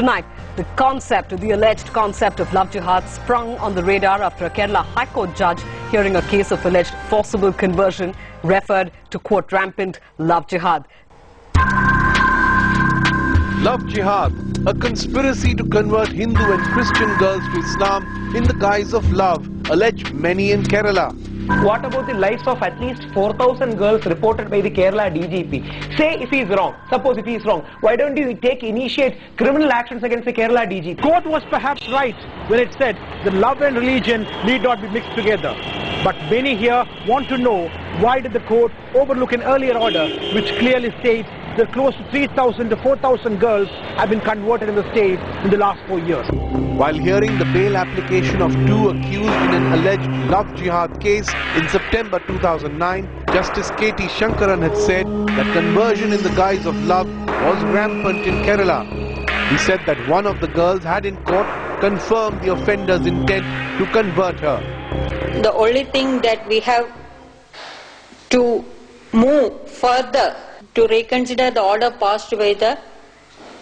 Tonight, the alleged concept of love jihad sprung on the radar after a Kerala High Court judge hearing a case of alleged forcible conversion referred to, quote, rampant love jihad. Love jihad, a conspiracy to convert Hindu and Christian girls to Islam in the guise of love, allege many in Kerala. What about the lives of at least 4,000 girls reported by the Kerala DGP? Say if he is wrong, suppose if he is wrong, why don't you initiate criminal actions against the Kerala DGP? Court was perhaps right when it said that love and religion need not be mixed together. But many here want to know, why did the court overlook an earlier order which clearly states that close to 3,000 to 4,000 girls have been converted in the state in the last 4 years. While hearing the bail application of two accused in an alleged love jihad case in September 2009, Justice K.T. Shankaran had said that conversion in the guise of love was rampant in Kerala. He said that one of the girls had in court confirmed the offender's intent to convert her. The only thing that we have to move further to reconsider the order passed by the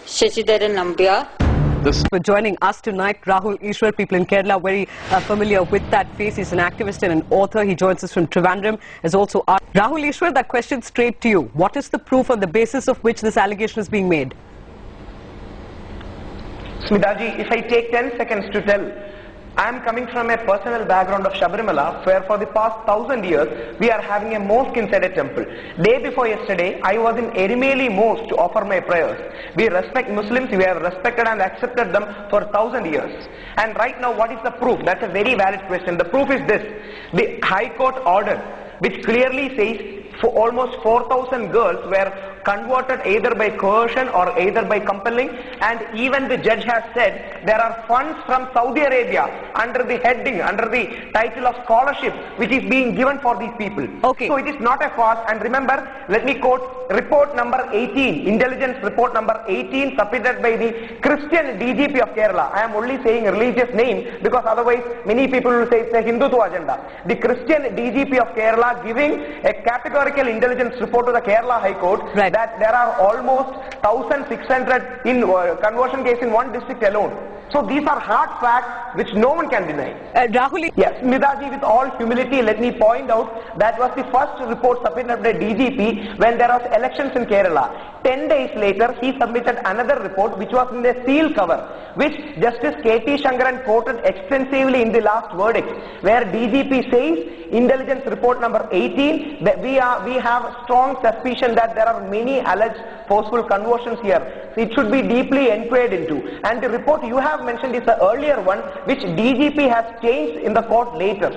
Shashidharan Nambiar. For joining us tonight, Rahul Ishwar. People in Kerala very familiar with that face. He's an activist and an author. He joins us from Trivandrum. Is also Rahul Ishwar, that question straight to you. What is the proof on the basis of which this allegation is being made? Smitaji, if I take 10 seconds to tell, I am coming from a personal background of Sabarimala, where for the past 1000 years we are having a mosque inside a temple. Day before yesterday, I was in Erimeli Mosque to offer my prayers. We respect Muslims, we have respected and accepted them for 1000 years. And right now, what is the proof? That's a very valid question. The proof is this: the High Court order, which clearly says for almost 4,000 girls were converted either by coercion or either by compelling, and even the judge has said there are funds from Saudi Arabia under the heading, under the title of scholarship, which is being given for these people. Okay. So it is not a farce. And remember, let me quote report number 18, intelligence report number 18, submitted by the Christian DGP of Kerala. I am only saying a religious name because otherwise many people will say it's a Hindutva agenda. The Christian DGP of Kerala giving a categorical intelligence report to the Kerala High Court, right, that there are almost 1,600 in conversion case in one district alone. So these are hard facts which no one can deny. Rahul. Yes, Smitaji, with all humility, let me point out that was the first report submitted by DGP when there was elections in Kerala. 10 days later, he submitted another report which was in the seal cover, which Justice K.T. Shankaran quoted extensively in the last verdict, where DGP says, intelligence report number 18, that we have strong suspicion that there are many alleged forceful conversions here. So it should be deeply inquired into. And the report you have mentioned is the earlier one, which DGP has changed in the court later.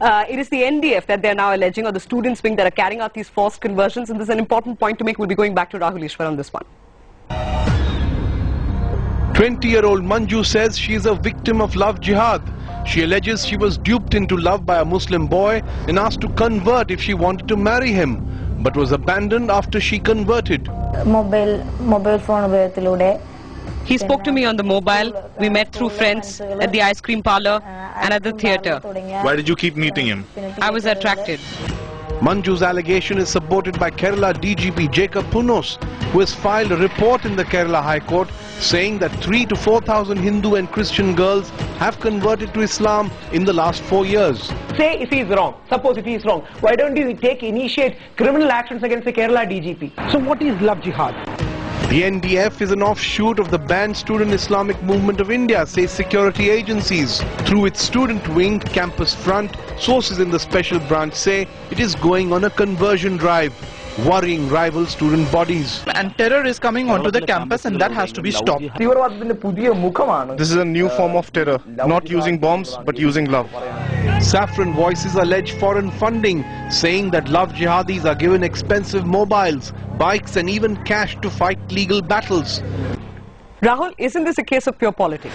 It is the NDF that they are now alleging, or the students wing that are carrying out these forced conversions, and this is an important point to make. We'll be going back to Rahul Ishwar on this one. 20-year-old Manju says she is a victim of love jihad. She alleges she was duped into love by a Muslim boy and asked to convert if she wanted to marry him, but was abandoned after she converted. Mobile phone. He spoke to me on the mobile. We met through friends at the ice cream parlor and at the theatre. Why did you keep meeting him? I was attracted. Manju's allegation is supported by Kerala DGP Jacob Punos, who has filed a report in the Kerala High Court saying that 3,000 to 4,000 Hindu and Christian girls have converted to Islam in the last 4 years. Say if he is wrong, suppose if he is wrong, why don't you initiate criminal actions against the Kerala DGP? So what is love jihad? The NDF is an offshoot of the banned Student Islamic Movement of India, say security agencies. Through its student wing, Campus Front, sources in the special branch say it is going on a conversion drive, worrying rival student bodies. And terror is coming onto the campus, and that has to be stopped. This is a new form of terror, not using bombs but using love. Saffron Voices allege foreign funding, saying that love jihadis are given expensive mobiles, bikes and even cash to fight legal battles. Rahul, isn't this a case of pure politics?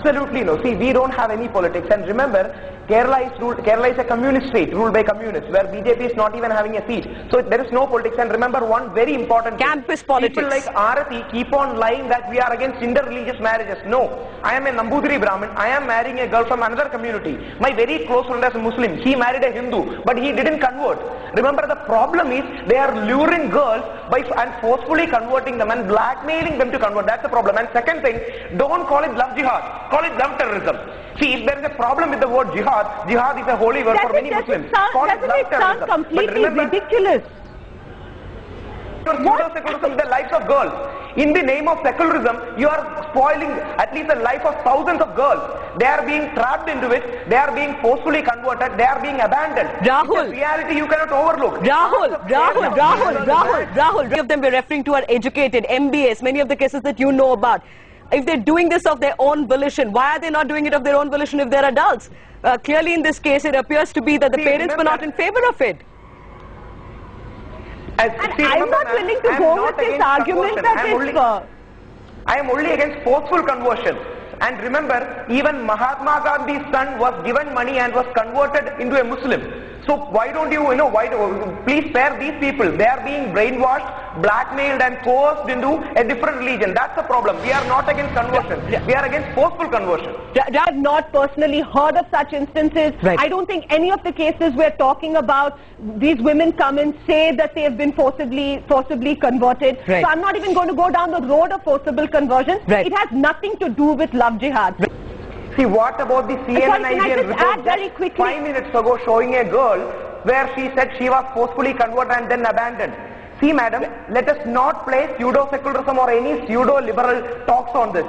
Absolutely no. See, we don't have any politics. And remember, Kerala is a communist state ruled by communists where BJP is not even having a seat. So there is no politics. And remember one very important campus thing. politics. People like Arati keep on lying that we are against interreligious marriages. No. I am a Nambudiri Brahmin. I am marrying a girl from another community. My very close friend is a Muslim. He married a Hindu, but he didn't convert. Remember, the problem is they are luring girls and forcefully converting them and blackmailing them to convert. That's the problem. And second thing, don't call it love jihad. Call it love terrorism. See, if there is a problem with the word jihad, jihad is a holy word for many Muslims. Doesn't it sound completely ridiculous? Pseudo-secularism, the lives of girls. In the name of secularism, you are spoiling at least the life of thousands of girls. They are being trapped into it. They are being forcefully converted. They are being abandoned. Rahul. It's a reality you cannot overlook. Rahul. Many of them we're referring to are educated, MBAs, many of the cases that you know about. If they're doing this of their own volition, why are they not doing it of their own volition if they're adults? Clearly in this case, it appears to be that the parents were not in favor of it. I'm not willing to go with this argument that I am only against forceful conversion. And remember, even Mahatma Gandhi's son was given money and was converted into a Muslim. So why don't you, please spare these people. They are being brainwashed, blackmailed and coerced into a different religion. That's the problem. We are not against conversion. We are against forceful conversion. I have not personally heard of such instances. Right. I don't think any of the cases we're talking about, these women come and say that they have been forcibly converted. Right. So I'm not even going to go down the road of forcible conversion. Right. It has nothing to do with love jihad. Right. See, what about the CNN report very quickly? 5 minutes ago showing a girl where she said she was forcefully converted and then abandoned? See, madam, let us not play pseudo-secularism or any pseudo-liberal talks on this.